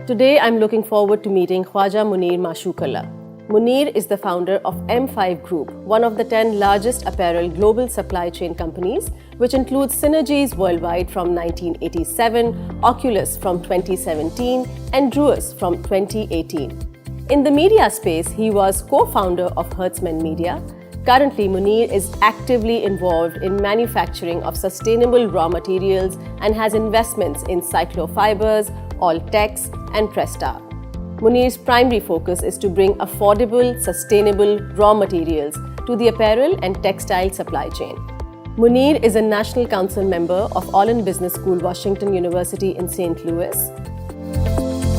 Today, I'm looking forward to meeting Khwaja Munir Mashoqallah. Munir is the founder of M5 Group, one of the 10 largest apparel global supply chain companies, which includes Synergies Worldwide from 1987, Oculus from 2017, and Druus from 2018. In the media space, he was co-founder of Hertzman Media. Currently, Munir is actively involved in manufacturing of sustainable raw materials and has investments in Cyclofibers, Alltex, and Prestar. Munir's primary focus is to bring affordable, sustainable raw materials to the apparel and textile supply chain. Munir is a National Council member of Allen Business School, Washington University in St. Louis.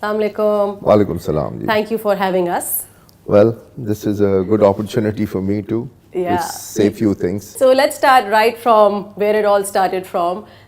Assalamu alaikum. Walaikum salam. Thank you for having us. Well, this is a good opportunity for me to say few things. So let's start right from where it all started from.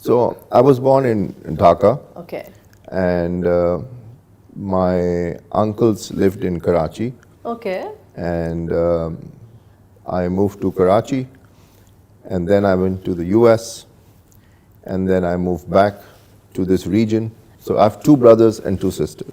So I was born in Dhaka. Okay. And my uncles lived in Karachi. Okay. And I moved to Karachi, and then I went to the US, and then I moved back to this region. So I have two brothers and two sisters.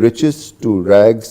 riches to rags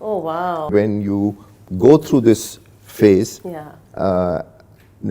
Oh wow. When you go through this phase,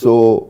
so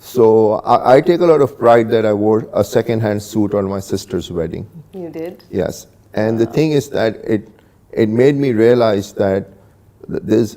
So I take a lot of pride that I wore a second-hand suit on my sister's wedding. You did? Yes. And the thing is that it made me realize that this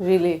Really?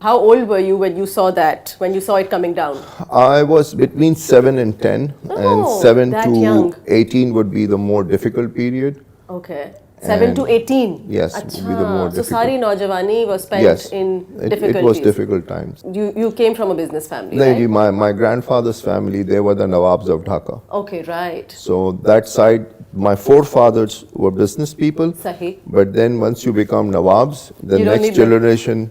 How old were you when you saw that, when you saw it coming down? I was between 7 and 10, and 7 to young. 18 would be the more difficult period. Okay. 7 to 18? Yes, would be the more difficult. So sari naujawani was spent in difficulties. It was difficult times. You came from a business family, No, right? my grandfather's family, they were the Nawabs of Dhaka. Okay, right. So that side, my forefathers were business people. Sahi. But then once you become Nawabs, the You don't next need them. generation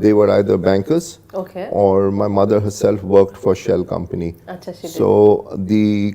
they were either bankers, Okay. or my mother herself worked for Shell company. Acha, she did. So the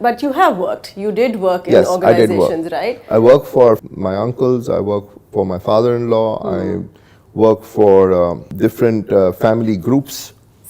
But you have worked. You did work in Yes, I did work. organizations, right? I worked for my uncles. I worked for my father-in-law. I worked for different family groups,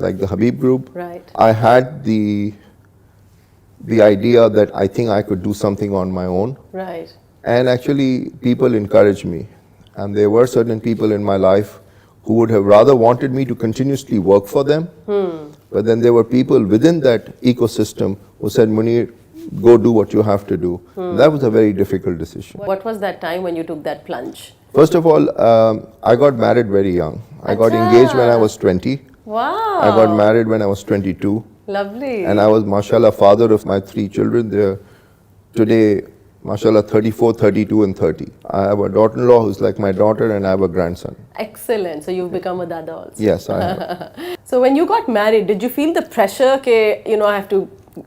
like the Habib group. Right. I had the idea that I think I could do something on my own. Right. And actually, people encouraged me. And there were certain people in my life who would have rather wanted me to continuously work for them. But then there were people within that ecosystem who said, Munir, go do what you have to do. That was a very difficult decision. What was that time when you took that plunge? First of all, I got married very young. I got engaged when I was 20. Wow. I got married when I was 22. Lovely. And I was, mashallah, father of my 3 children. They're today, mashallah, 34, 32 and 30. I have a daughter-in-law who's like my daughter, and I have a grandson. Excellent. So you've become a dada also. Yes, I have. So when you got married, did you feel the pressure that, I have to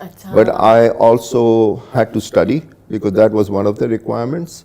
Achha. But I also had to study, because that was one of the requirements.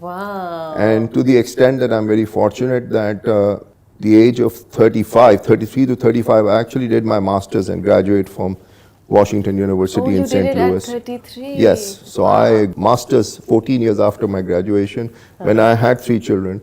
Wow. And to the extent that I'm very fortunate that the age of 33 to 35, I actually did my master's and graduated from Washington University in St. Louis. You did it at 33? Yes. So I master's 14 years after my graduation, when I had 3 children.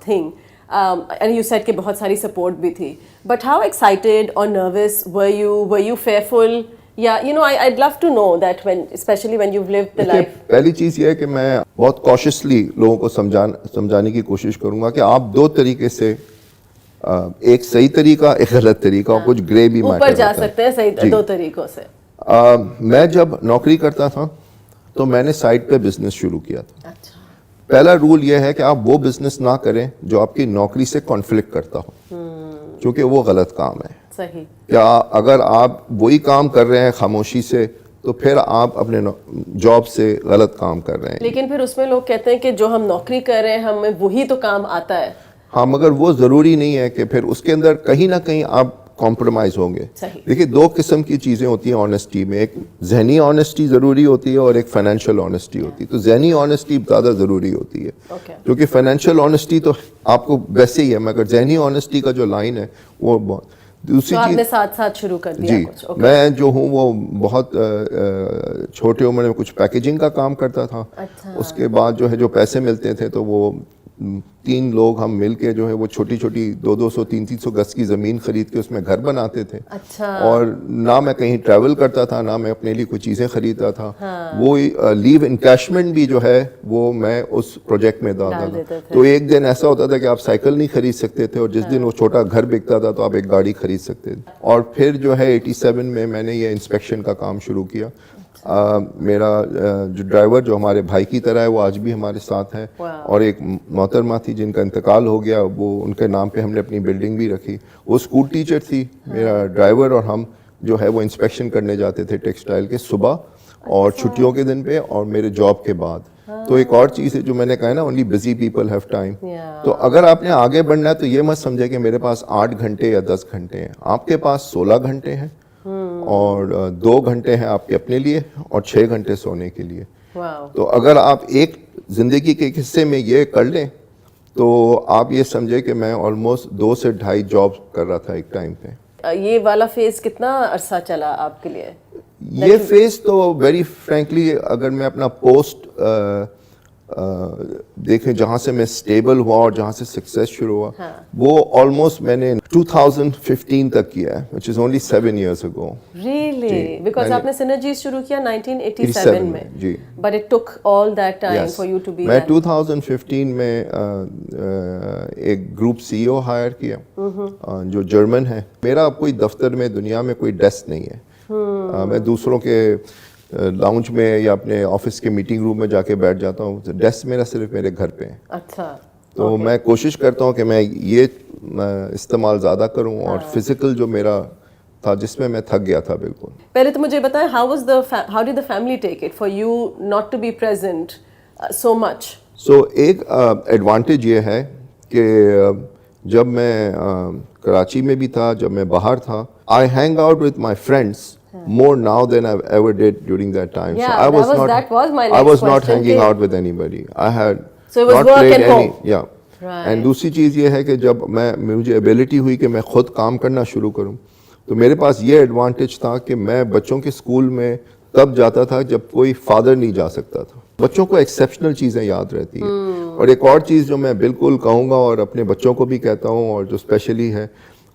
thing, and you said کہ بہت ساری support بھی تھی, but how excited or nervous were you fearful? Yeah, you know, I'd love to know that especially when you've lived the life. پہلی چیز یہ ہے کہ میں بہت cautiously لوگوں کو سمجھانے کی کوشش کروں گا کہ آپ دو طریقے سے, ایک صحیح طریقہ, ایک غلط طریقہ, اور کچھ گرے بھی میٹر اوپر جا سکتے ہیں صحیح دو طریقوں سے. میں جب نوکری کرتا تھا تو میں نے سائٹ پہ بزنس شروع کیا تھا. اچھا. پہلا رول یہ ہے کہ آپ وہ بزنس نہ کریں جو آپ کی نوکری سے کانفلکٹ کرتا ہو, کیونکہ وہ غلط کام ہے. صحیح. کیا اگر آپ وہی کام کر رہے ہیں خاموشی سے تو پھر آپ اپنے جاب سے غلط کام کر رہے ہیں. لیکن پھر اس میں لوگ کہتے ہیں کہ جو ہم نوکری کر رہے ہیں ہمیں وہی تو کام آتا ہے. ہاں, مگر وہ ضروری نہیں ہے کہ پھر اس کے اندر کہیں نہ کہیں آپ کمپرومائز ہوں گے. دیکھیے دو قسم کی چیزیں ہوتی ہیں آنیسٹی میں, ایک ذہنی آنیسٹی ضروری ہوتی ہے اور ایک فائنینشیل آنیسٹی ہوتی ہے. تو ذہنی آنیسٹی زیادہ ضروری ہوتی ہے, کیونکہ فائنینشیل آنیسٹی تو آپ کو ویسے ہی ہے, مگر ذہنی آنیسٹی کا جو لائن ہے وہ دوسری چیز. آپ نے ساتھ ساتھ شروع کر دیا. جی, میں جو ہوں وہ بہت چھوٹے عمر میں کچھ پیکیجنگ کا کام کرتا تھا. اس کے بعد جو ہے جو پیسے ملتے تھے تو وہ 3 لوگ ہم مل کے جو ہے وہ چھوٹی چھوٹی 200 300 گز کی زمین خرید کے اس میں گھر بناتے تھے. اور نہ میں کہیں ٹریول کرتا تھا, نہ میں اپنے لیے کوئی چیزیں خریدتا تھا. وہ لیو انکیشمنٹ بھی جو ہے وہ میں اس پروجیکٹ میں ڈالتا تھا. تو ایک دن ایسا ہوتا تھا کہ آپ سائیکل نہیں خرید سکتے تھے, اور جس دن وہ چھوٹا گھر بکتا تھا تو آپ ایک گاڑی خرید سکتے تھے. اور پھر جو ہے 87 میں میں نے یہ انسپیکشن کا کام شروع کیا. میرا جو ڈرائیور جو ہمارے بھائی کی طرح ہے وہ آج بھی ہمارے ساتھ ہے, اور ایک محترمہ تھی جن کا انتقال ہو گیا, وہ ان کے نام پہ ہم نے اپنی بلڈنگ بھی رکھی. وہ اسکول ٹیچر تھی. میرا ڈرائیور اور ہم جو ہے وہ انسپیکشن کرنے جاتے تھے ٹیکسٹائل کے صبح اور چھٹیوں کے دن پہ اور میرے جاب کے بعد. تو ایک اور چیز ہے جو میں نے کہا نا, only busy people have time. تو اگر آپ نے آگے بڑھنا ہے تو یہ مت سمجھے کہ میرے پاس 8 گھنٹے یا 10 گھنٹے ہیں. آپ کے پاس 16 گھنٹے ہیں, اور 2 گھنٹے ہیں آپ کے اپنے لیے اور 6 گھنٹے سونے کے لیے. تو اگر آپ ایک زندگی کے حصے میں یہ کر لیں تو آپ یہ سمجھے کہ میں آلموسٹ 2 سے 2.5 جاب کر رہا تھا ایک ٹائم پہ. یہ والا فیز کتنا عرصہ چلا آپ کے لیے؟ یہ فیز تو ویری فرینکلی اگر میں اپنا پوسٹ دیکھیں جہاں سے میں سٹیبل ہوا اور جہاں سے سکسیس شروع ہوا, وہ آلموسٹ میں نے 2015 تک کیا ہے, which is only 7 years ago. Really? Because آپ نے سینرجیز شروع کیا 1987 میں. جی. But it took all that time for you to be میں 2015 میں ایک گروپ سی او ہائر کیا جو جرمن ہے. میرا کوئی دفتر میں دنیا میں کوئی ڈیسک نہیں ہے. میں دوسروں کے لاؤنج میں یا اپنے آفس کے میٹنگ روم میں جا کے بیٹھ جاتا ہوں. ڈیسک میرا صرف میرے گھر پہ ہے. اچھا. تو میں کوشش کرتا ہوں کہ میں یہ استعمال زیادہ کروں, اور فزیکل جو میرا تھا جس میں تھک گیا تھا بالکل. پہلے تو مجھے بتائیں how did the family take it for you not to be present so much? So ایک ایڈوانٹیج یہ ہے کہ جب میں کراچی میں بھی تھا, جب میں باہر تھا, I hang out with my friends more now than I ever did during that time. Yeah, so that was my next I was not question. hanging out with anybody. I had So it was not work played and any. home. Yeah. Right. And دوسری چیز یہ ہے کہ جب مجھے ability ہوئی کہ میں خود کام کرنا شروع کروں, تو میرے پاس یہ ایڈوانٹیج تھا کہ میں بچوں کے اسکول میں تب جاتا تھا جب کوئی فادر نہیں جا سکتا تھا. بچوں کو ایکسیپشنل چیزیں یاد رہتی ہیں. اور ایک اور چیز جو میں بالکل کہوں گا اور اپنے بچوں کو بھی کہتا ہوں, اور جو اسپیشلی ہے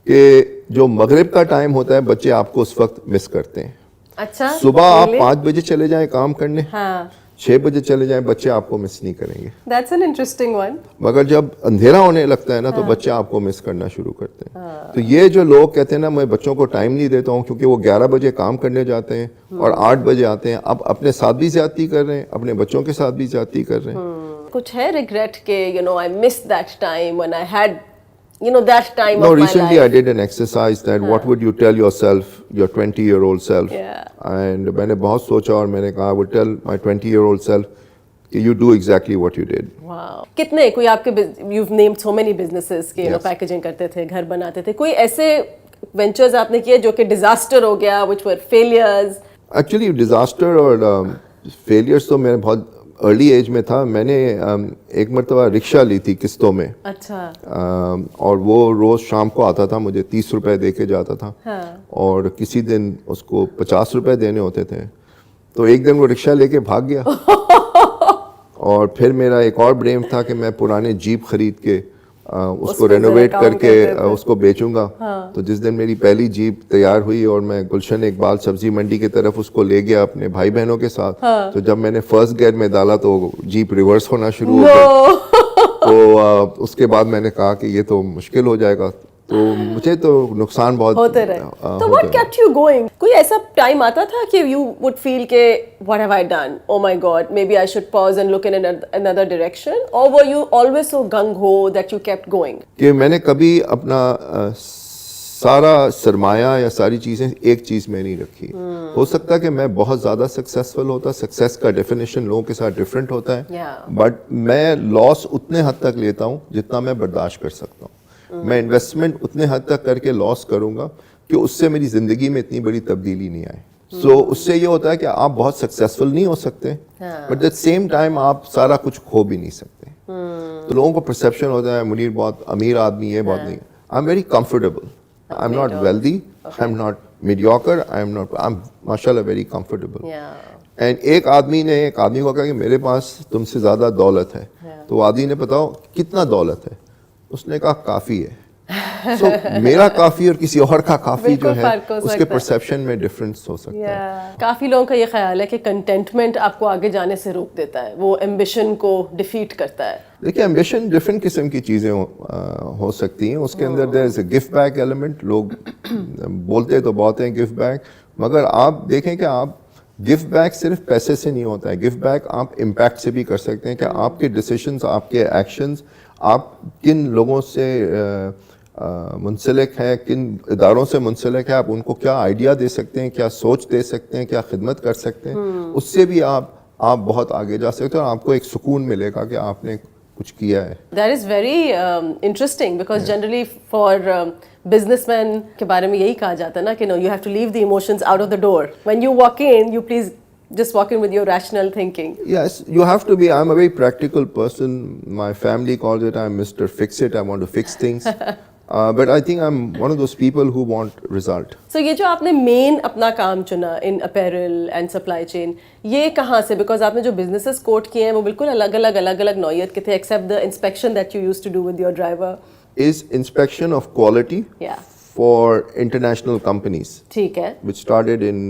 کہ جو مغرب کا ٹائم ہوتا ہے بچے آپ کو اس وقت مس کرتے ہیں. اچھا. صبح آپ 5 بجے چلے جائیں کام کرنے, 6 بجے چلے جائیں, بچے آپ کو مس نہیں کریں گے. That's an interesting one. مگر جب اندھیرا ہونے لگتا ہے نا تو بچے آپ کو مس کرنا شروع کرتے ہیں. تو یہ جو لوگ کہتے ہیں نا میں بچوں کو ٹائم نہیں دیتا ہوں کیونکہ وہ 11 بجے کام کرنے جاتے ہیں اور 8 بجے آتے ہیں, اب اپنے ساتھ بھی زیادتی کر رہے ہیں, اپنے بچوں کے ساتھ بھی زیادتی کر رہے ہیں. کچھ ہے ریگریٹ کہ I missed that time when I had that time No, of my recently life. I did an exercise that what would you tell yourself, your 20-year-old self? Yeah. And میں نے بہت سوچا اور میں نے کہا I would tell my 20-year-old self کہ you do exactly what you did. Wow. کتنے کوئی آپ کے you've named so many businesses کہ پیکیجنگ کرتے تھے, گھر بناتے تھے, کوئی ایسے وینچرز آپ نے کیے جو کہ ڈیزاسٹر ہو گیا which were failures? Actually disaster اور فیلئرس تو میں بہت ارلی ایج میں تھا. میں نے ایک مرتبہ رکشہ لی تھی قسطوں میں. اچھا. اور وہ روز شام کو آتا تھا, مجھے 30 روپے دے کے جاتا تھا, اور کسی دن اس کو 50 روپے دینے ہوتے تھے. تو ایک دن وہ رکشہ لے کے بھاگ گیا. اور پھر میرا ایک اور بریم تھا کہ میں پرانے جیپ خرید کے اس کو رینوویٹ کر کے اس کو بیچوں گا. تو جس دن میری پہلی جیپ تیار ہوئی اور میں گلشن اقبال سبزی منڈی کی طرف اس کو لے گیا اپنے بھائی بہنوں کے ساتھ, تو جب میں نے فرسٹ گیئر میں ڈالا تو جیپ ریورس ہونا شروع ہو گئی. تو اس کے بعد میں نے کہا کہ یہ تو مشکل ہو جائے گا, تو مجھے تو نقصان بہت ہوتے رہے. تو what kept you going? کوئی ایسا ٹائم آتا تھا کہ you would feel کہ what have I done? Oh my God, maybe I should pause and look in another direction? Or were you always so gung-ho that you kept going? کہ میں نے کبھی اپنا سارا سرمایہ یا ساری چیزیں ایک چیز میں نہیں رکھی. ہو سکتا ہے کہ میں بہت زیادہ سکسیسفل ہوتا, سکسیس کا ڈیفینیشن لوگوں کے ساتھ ڈفرینٹ ہوتا ہے, بٹ میں لاس اتنے حد تک لیتا ہوں جتنا میں برداشت کر سکتا ہوں. میں انویسٹمنٹ اتنے حد تک کر کے لاس کروں گا کہ اس سے میری زندگی میں اتنی بڑی تبدیلی نہیں آئے. سو اس سے یہ ہوتا ہے کہ آپ بہت سکسیسفل نہیں ہو سکتے, بٹ ایٹ سیم ٹائم آپ سارا کچھ کھو بھی نہیں سکتے. تو لوگوں کو پرسیپشن ہوتا ہے منیر بہت امیر آدمی ہے, بہت نہیں. I am very comfortable, I am not wealthy, I am not mediocre, I am ماشاء اللہ ویری کمفرٹیبل. اینڈ ایک آدمی کو کہا کہ میرے پاس تم سے زیادہ دولت ہے, تو آدمی نے بتاؤ کتنا دولت ہے, اس نے کہا کافی ہے. سو میرا کافی اور کسی اور کا کافی جو ہے اس کے پرسیپشن میں ڈفرینس ہو سکتا ہے. کافی لوگوں کا یہ خیال ہے کہ کنٹینٹمنٹ آپ کو آگے جانے سے روک دیتا ہے, وہ ایمبیشن کو ڈیفیٹ کرتا ہے. دیکھیے ایمبیشن ڈفرینٹ قسم کی چیزیں ہو سکتی ہیں. اس کے اندر دیر از اے گفٹ بیک ایلیمنٹ. لوگ بولتے تو بہت ہیں گفٹ بیک, مگر آپ دیکھیں کہ آپ گفٹ بیک صرف پیسے سے نہیں ہوتا ہے. گفٹ بیک آپ امپیکٹ سے بھی کر سکتے ہیں کہ آپ کے ڈیسیشنز, آپ کے ایکشنز, آپ کن لوگوں سے منسلک ہیں, کن اداروں سے منسلک ہیں, آپ ان کو کیا آئیڈیا دے سکتے ہیں, کیا سوچ دے سکتے ہیں, کیا خدمت کر سکتے ہیں. اس سے بھی آپ بہت آگے جا سکتے ہیں اور آپ کو ایک سکون ملے گا کہ آپ نے کچھ کیا ہے. That is very interesting because generally for businessmen کے بارے میں یہی کہا جاتا ہے نا کہ no, you have to leave the emotions out of the door. When you walk in, you please just walk in with your rational thinking. Yes, you have to be. I'm a very practical person. My family calls it I'm Mr. Fix It. I want to fix things. But I think I'm one of those people who want result. So یہ جو آپ نے مین اپنا کام چنا in apparel and supply chain, یہ کہاں سے, because آپ نے جو businesses کوٹ کیے ہیں وہ بالکل الگ الگ نوعیت کے تھے, except the inspection that you used to do with your driver. Is inspection of quality for international companies. ٹھیک ہے. Which started in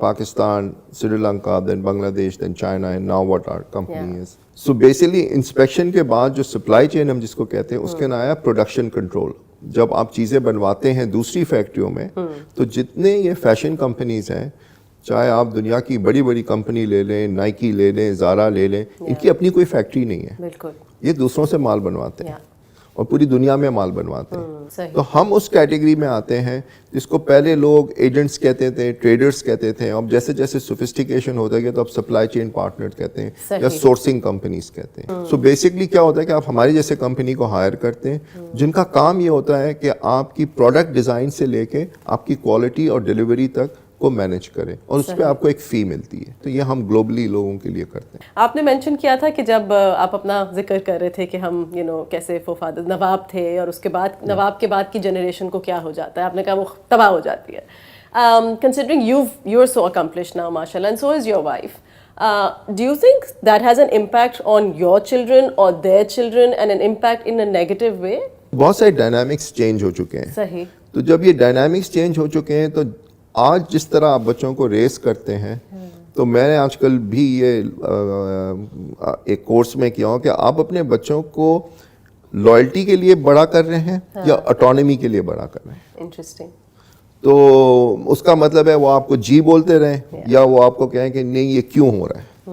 Pakistan, Sri Lanka, then Bangladesh, then China, and now what our company is. So basically inspection کے بعد جو supply chain ہم جس کو کہتے ہیں اس کے نام آیا production control. جب آپ چیزیں بنواتے ہیں دوسری فیکٹریوں میں, تو جتنے یہ فیشن کمپنیز ہیں, چاہے آپ دنیا کی بڑی بڑی کمپنی لے لیں, نائکی لے لیں, زارا لے لیں, ان کی اپنی کوئی فیکٹری نہیں ہے. بالکل. یہ دوسروں سے مال بنواتے ہیں اور پوری دنیا میں مال بنواتے ہیں. صحیح. تو ہم اس کیٹیگری میں آتے ہیں جس کو پہلے لوگ ایجنٹس کہتے تھے, ٹریڈرز کہتے تھے. اب جیسے جیسے سوفسٹیکیشن ہوتا ہے تو اب سپلائی چین پارٹنر کہتے ہیں یا سورسنگ کمپنیز کہتے ہیں. سو بیسکلی کیا ہوتا ہے کہ آپ ہماری جیسے کمپنی کو ہائر کرتے ہیں جن کا کام یہ ہوتا ہے کہ آپ کی پروڈکٹ ڈیزائن سے لے کے آپ کی کوالٹی اور ڈیلیوری تک کو مینیج کریں, اور اس پہ آپ کو ایک فی ملتی ہے. تو یہ ہم گلوبلی لوگوں کے لیے کرتے ہیں. آپ نے مینشن کیا تھا کہ جب آپ اپنا ذکر کر رہے تھے کہ ہم کیسے فادر نواب تھے اور اس کے بعد نواب کے بعد کی جنریشن کو کیا ہو جاتا ہے, آپ نے کہا وہ تباہ ہو جاتی ہے. Considering you are so accomplished now, mashallah, and so is your wife, do you think that has an impact on your children or their children and an impact in a negative way? بہت سارے dynamics change ہو چکے ہیں. صحیح. تو جب یہ dynamics change ہو چکے ہیں تو آج جس طرح آپ بچوں کو ریس کرتے ہیں, تو میں نے آج کل بھی یہ ایک کورس میں کیا ہوں کہ آپ اپنے بچوں کو لائلٹی کے لیے بڑا کر رہے ہیں یا اٹانومی کے لیے بڑا کر رہے ہیں. انٹرسٹنگ. تو اس کا مطلب ہے وہ آپ کو جی بولتے رہیں یا وہ آپ کو کہیں کہ نہیں یہ کیوں ہو رہا ہے.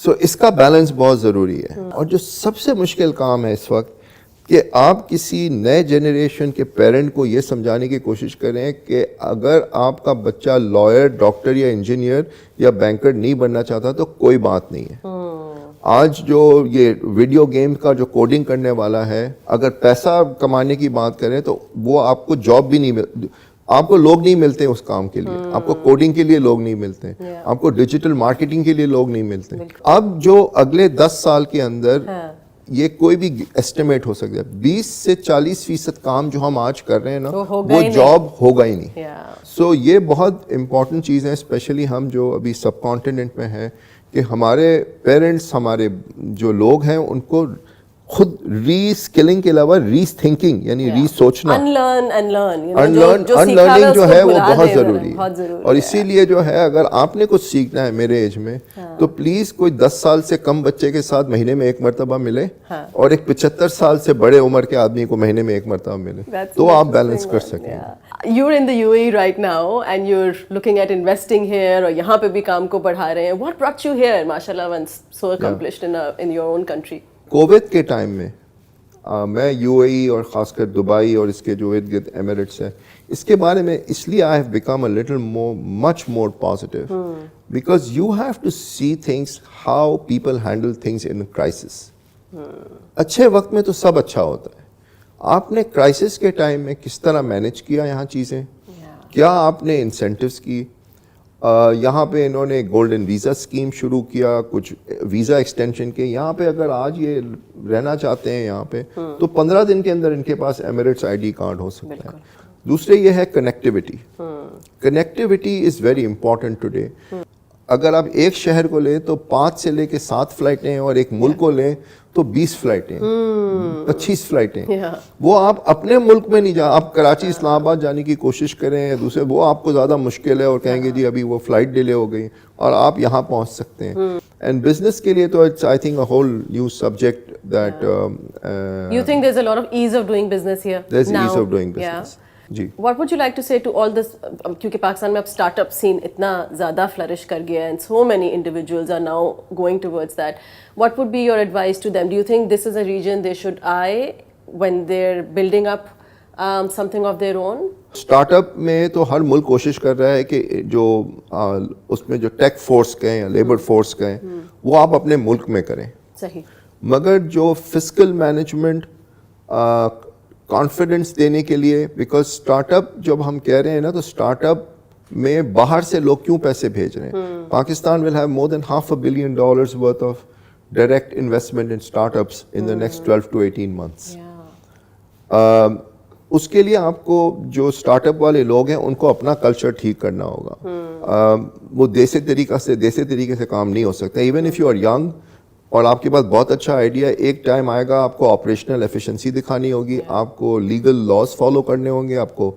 سو اس کا بیلنس بہت ضروری ہے. اور جو سب سے مشکل کام ہے اس وقت کہ آپ کسی نئے جنریشن کے پیرنٹ کو یہ سمجھانے کی کوشش کریں کہ اگر آپ کا بچہ لائر, ڈاکٹر یا انجینئر یا بینکر نہیں بننا چاہتا تو کوئی بات نہیں ہے. آج جو یہ ویڈیو گیم کا جو کوڈنگ کرنے والا ہے, اگر پیسہ کمانے کی بات کریں تو وہ آپ کو جاب بھی نہیں آپ کو لوگ نہیں ملتے اس کام کے لیے, آپ کو کوڈنگ کے لیے لوگ نہیں ملتے, آپ کو ڈیجیٹل مارکیٹنگ کے لیے لوگ نہیں ملتے. اب جو اگلے 10 سال کے اندر یہ کوئی بھی ایسٹیمیٹ ہو سکتا ہے 20 سے 40% کام جو ہم آج کر رہے ہیں نا وہ جاب ہوگا ہی نہیں. سو یہ بہت امپورٹنٹ چیز ہے, اسپیشلی ہم جو ابھی سب کانٹیننٹ میں ہیں, کہ ہمارے پیرنٹس, ہمارے جو لوگ ہیں ان کو خود ری اسکلنگ کے علاوہ ری تھنکنگ یعنی ری سوچنا, انلرننگ جو ہے وہ بہت ضروری ہے. اور اسی لیے جو ہے اگر آپ نے کچھ سیکھنا ہے میرے ایج میں تو پلیز کوئی 10 سال سے کم بچے کے ساتھ مہینے میں ایک مرتبہ ملے اور ایک 75 سال سے بڑے عمر کے آدمی کو مہینے میں ایک مرتبہ ملے, تو آپ بیلنس کر سکیں. You're in the UAE right now and you're looking at investing here اور یہاں پہ بھی کام کو بڑھا رہے ہیں. What brought you here, mashallah, once so accomplished in your own country? Covid کے ٹائم میں میں یو اے ای اور خاص کر دبئی اور اس کے جو ارد گرد ایمریٹس ہیں اس کے بارے میں اس لیے I have become a little much more positive because you have to see things how people handle things in crisis. اچھے وقت میں تو سب اچھا ہوتا ہے, آپ نے کرائسس کے ٹائم میں کس طرح مینیج کیا یہاں چیزیں, کیا آپ نے انسینٹیوز کی. یہاں پہ انہوں نے گولڈن ویزا اسکیم شروع کیا, کچھ ویزا ایکسٹینشن کے. یہاں پہ اگر آج یہ رہنا چاہتے ہیں یہاں پہ تو 15 دن کے اندر ان کے پاس ایمریٹس آئی ڈی کارڈ ہو سکتا ہے. دوسرے یہ ہے connectivity. Connectivity is very important today. اگر آپ ایک شہر کو لیں تو 5 سے لے کے 7 فلائٹیں ہیں, اور ایک ملک کو لیں تو 20 فلائٹیں, 25 فلائٹیں. وہ آپ اپنے ملک میں نہیں جا, آپ کراچی اسلام آباد جانے کی کوشش کریں یا دوسرے, وہ آپ کو زیادہ مشکل ہے اور کہیں گے جی ابھی وہ فلائٹ ڈیلے ہو گئی, اور آپ یہاں پہنچ سکتے ہیں. اینڈ بزنس کے لیے تو it's I think a whole new subject that you think there's a lot of ease of doing business here now? there's ease of doing business. جی What would you like to say to all this, کیونکہ پاکستان میں اب start up سین اتنا زیادہ flourish کر گیا ہے and so many individuals are now going towards that. What would be your advice to them? Do you think this is a region they should eye when they're building up something of their own? Start up میں تو ہر ملک کوشش کر رہا ہے کہ جو اس میں جو ٹیک فورس کہیں یا لیبر فورس کہیں وہ آپ اپنے ملک میں کریں. صحیح. مگر جو فسکل مینجمنٹ کانفیڈنس دینے کے لیے, بیکاز اسٹارٹ اپ جب ہم کہہ رہے ہیں نا تو اسٹارٹ اپ میں باہر سے لوگ کیوں پیسے بھیج رہے ہیں. Pakistan will have more than $500 billion worth of direct investment in startups in the next 12 to 18 months. اس کے لیے آپ کو جو اسٹارٹ اپ والے لوگ ہیں ان کو اپنا کلچر ٹھیک کرنا ہوگا. وہ دیسی طریقے سے کام نہیں ہو سکتا. Even if you are young اور آپ کے پاس بہت اچھا آئیڈیا, ایک ٹائم آئے گا آپ کو آپریشنل ایفیشنسی دکھانی ہوگی, آپ کو لیگل لاز فالو کرنے ہوں گے, آپ کو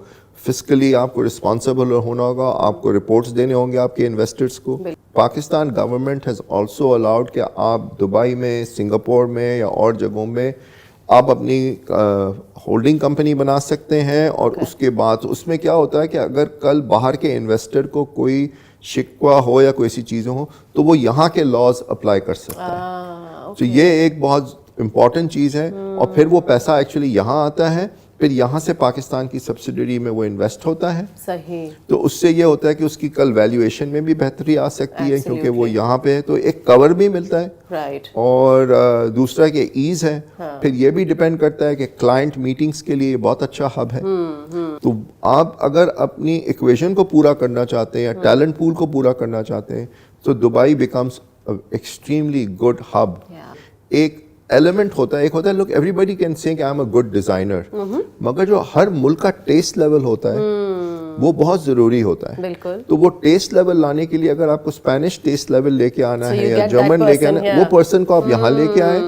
فسکلی آپ کو رسپانسبل ہونا ہوگا, آپ کو رپورٹس دینے ہوں گے آپ کے انویسٹرس کو. Pakistan government has also allowed کہ آپ دبئی میں, سنگاپور میں یا اور جگہوں میں آپ اپنی ہولڈنگ کمپنی بنا سکتے ہیں. اور اس کے بعد اس میں کیا ہوتا ہے کہ اگر کل باہر کے انویسٹر کو کوئی شکوہ ہو یا کوئی ایسی چیزیں ہوں تو وہ یہاں کے لاز اپلائی کر سکتا ہے. تو یہ ایک بہت امپورٹنٹ چیز ہے. اور پھر وہ پیسہ ایکچولی یہاں آتا ہے, پھر یہاں سے پاکستان کی سبسڈری میں وہ انویسٹ ہوتا ہے. صحیح. تو اس سے یہ ہوتا ہے کہ اس کی کل ویلیویشن میں بھی بہتری آ سکتی ہے کیونکہ وہ یہاں پہ ہے, تو ایک کور بھی ملتا ہے. رائٹ. اور دوسرا کہ ایز ہے. پھر یہ بھی ڈپینڈ کرتا ہے کہ کلائنٹ میٹنگز کے لیے بہت اچھا ہب ہے. تو آپ اگر اپنی ایکویشن کو پورا کرنا چاہتے ہیں یا ٹیلنٹ پول کو پورا کرنا چاہتے ہیں تو Dubai becomes extremely good hub. ایک ایلیمنٹ ہوتا ہے, ایک ہوتا ہے لوگ ایوری بڈی کین سے کہ I am a good designer, مگر جو ہر ملک کا ٹیسٹ لیول ہوتا ہے وہ بہت ضروری ہوتا ہے. بالکل. تو وہ ٹیسٹ لیول لانے کے لیے اگر آپ کو اسپینش ٹیسٹ لیول لے کے آنا ہے یا جرمن لے کے آنا ہے, وہ پرسن کو آپ یہاں لے کے آئیں,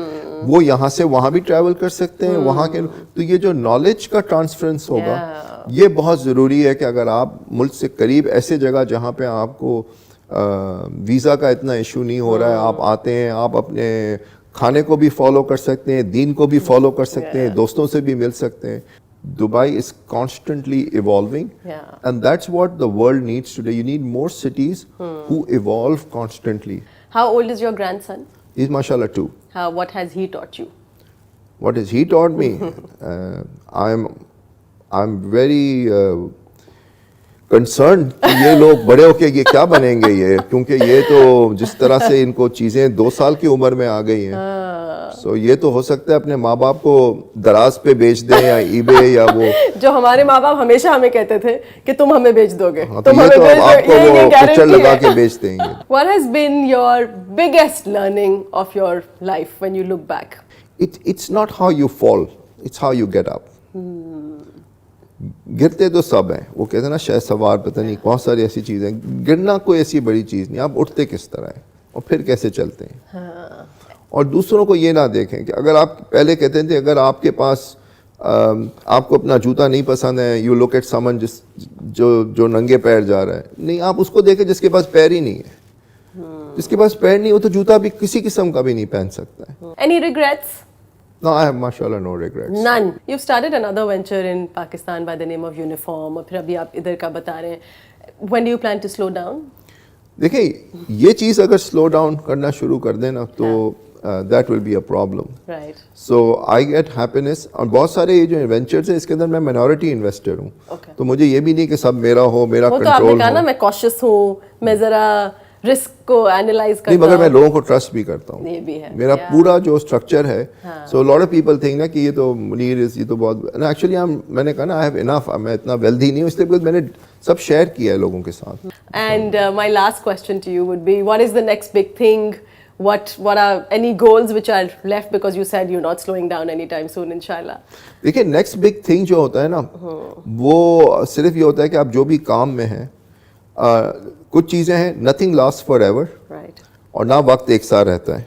وہ یہاں سے وہاں بھی ٹریول کر سکتے ہیں وہاں کے. تو یہ جو نالج کا ٹرانسفرنس ہوگا یہ بہت ضروری ہے کہ اگر آپ ملک سے قریب ایسے جگہ جہاں پہ آپ کو ویزا کا اتنا ایشو نہیں ہو رہا ہے, آپ آتے ہیں, آپ اپنے کھانے کو بھی فالو کر سکتے ہیں, دین کو بھی فالو کر سکتے ہیں, دوستوں سے بھی مل سکتے ہیں. Dubai is constantly evolving, and that's what the world needs today. You need more cities who evolve constantly. How old is your grandson? He's mashallah 2. What has he taught you? What has he taught me? I'm very concern کہ یہ لوگ بڑے ہو کے یہ کیا بنیں گے یہ, کیونکہ یہ تو جس طرح سے ان کو چیزیں 2 سال کی عمر میں آ گئی ہیں. سو یہ تو ہو سکتا ہے اپنے ماں باپ کو دراز پہ بیچ دیں یا ای بے یا وہ جو ہمارے ماں باپ ہمیشہ ہمیں کہتے تھے کہ تم ہمیں بیچ دو گے, تم ہمیں بیچ دو, آپ کو وہ پکچر لگا کے بیچ دیں گے. What has been your biggest learning of your life when you look back? It's not how you fall, it's how you get up. گرتے تو سب ہیں, وہ کہتے ہیں نا شہ سوار, پتہ نہیں بہت ساری ایسی چیزیں, گرنا کوئی ایسی بڑی چیز نہیں, آپ اٹھتے کس طرح ہیں اور پھر کیسے چلتے ہیں. اور دوسروں کو یہ نہ دیکھیں کہ اگر آپ پہلے کہتے تھے اگر آپ کے پاس آپ کو اپنا جوتا نہیں پسند ہے, یو لک ایٹ سمن جو ننگے پیر جا رہا ہے, نہیں, آپ اس کو دیکھیں جس کے پاس پیر ہی نہیں ہے. جس کے پاس پیر نہیں ہو تو جوتا بھی کسی قسم کا بھی نہیں پہن سکتا ہے. Any regrets? No, I have mashallah no regrets. None. You've started another venture in Pakistan by the name of Uniform, اور پھر ابھی آپ ادھر کا بتا رہے ہیں. When do you plan to slow down? دیکھیں, یہ چیز اگر سلو ڈاؤن کرنا شروع کر دیں نا تو that will be a problem. Right. So I get happiness. اور بہت سارے یہ جو وینچرز ہیں اس کے اندر میں مائنورٹی انویسٹر ہوں. Okay. تو مجھے یہ بھی نہیں کہ سب میرا ہو, میرا وہ تو آپ نے کنٹرول کہا نا ہو. میں cautious ہوں, میں ذرا رسک کو اینالائز کرتا نہیں, ہوں. مگر میں لوگوں کو ٹرسٹ بھی کرتا ہوں. یہ بھی ہے میرا پورا جو اسٹرکچر ہے, سو لاٹ آف پیپل تھنک نا کہ یہ تو منیر یہ تو بہت, ایکچولی میں نے کہا نا آئی ہیو انف, میں اتنا ویلدی نہیں ہوں, اس لیے بیکاز میں نے سب شیئر کیا ہے لوگوں کے ساتھ. And my last question to you would be, what is the next big thing? What are any goals which are left, because you said you're not slowing down anytime soon, inshallah? دیکھیں, next big thing جو ہوتا ہے نا وہ صرف یہ ہوتا ہے کہ آپ جو بھی کام میں ہیں, کچھ چیزیں ہیں nothing last for ever, Right. اور نہ وقت ایک ساتھ رہتا ہے.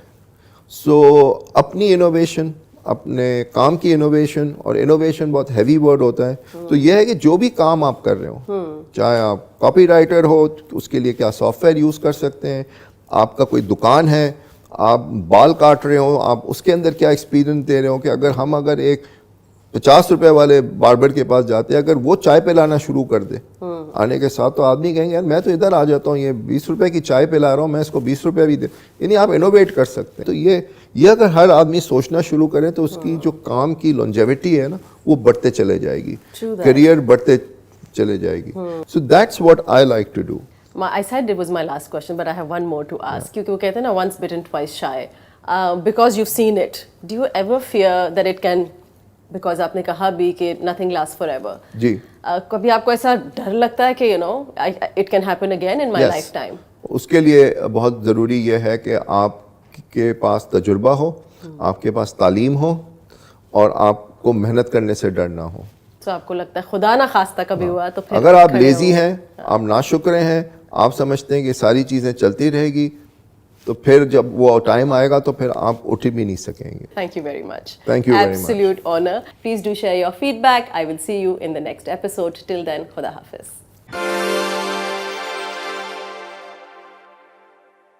سو اپنی انوویشن, اپنے کام کی انوویشن, اور انوویشن بہت ہیوی ورڈ ہوتا ہے, تو یہ ہے کہ جو بھی کام آپ کر رہے ہو, چاہے آپ کاپی رائٹر ہو, اس کے لیے کیا سافٹ ویئر یوز کر سکتے ہیں, آپ کا کوئی دکان ہے, آپ بال کاٹ رہے ہو, آپ اس کے اندر کیا ایکسپیرینس دے رہے ہو, کہ اگر ایک 50 روپے والے باربر کے پاس جاتے ہیں, اگر وہ چائے پلانا شروع کر دے آنے کے ساتھ, تو آدمی کہیں گے یار میں تو ادھر آ جاتا ہوں, یہ 20 روپے کی چائے پلا رہا ہوں, میں اس کو 20 روپے بھی دے. یعنی آپ انوویٹ کر سکتے ہیں. تو یہ اگر ہر آدمی سوچنا شروع کرے تو اس کی جو کام کی لانجیوٹی ہے نا وہ بڑھتے چلے جائے گی, کیریئر بڑھتے چلے جائے گی. So that's what I like to do. I said it was my last question, but I have one more to ask. کیونکہ وہ کہتے ہیں نا once bitten twice shy. Because you've seen it, do you ever fear that it can, because آپ نے کہا بھی کہ nothing lasts forever. جی. کبھی آپ کو ایسا ڈر لگتا ہے کہ it can happen again in my lifetime? اس کے لیے بہت ضروری یہ ہے کہ آپ کے پاس تجربہ ہو, آپ کے پاس تعلیم ہو, اور آپ کو محنت کرنے سے ڈر نہ ہو. تو آپ کو لگتا ہے خدا نہ خواستہ کبھی ہوا تو پھر اگر آپ لیزی ہیں, آپ ناشکرے ہیں, آپ سمجھتے ہیں کہ ساری چیزیں چلتی رہے گی, تو پھر جب وہ ٹائم آئے گا تو پھر آپ اٹھ بھی نہیں سکیں گے. Thank you very much. Thank you very much. Absolute honor. Please do share your feedback. I will see you in the next episode. Till then, Khuda Hafiz.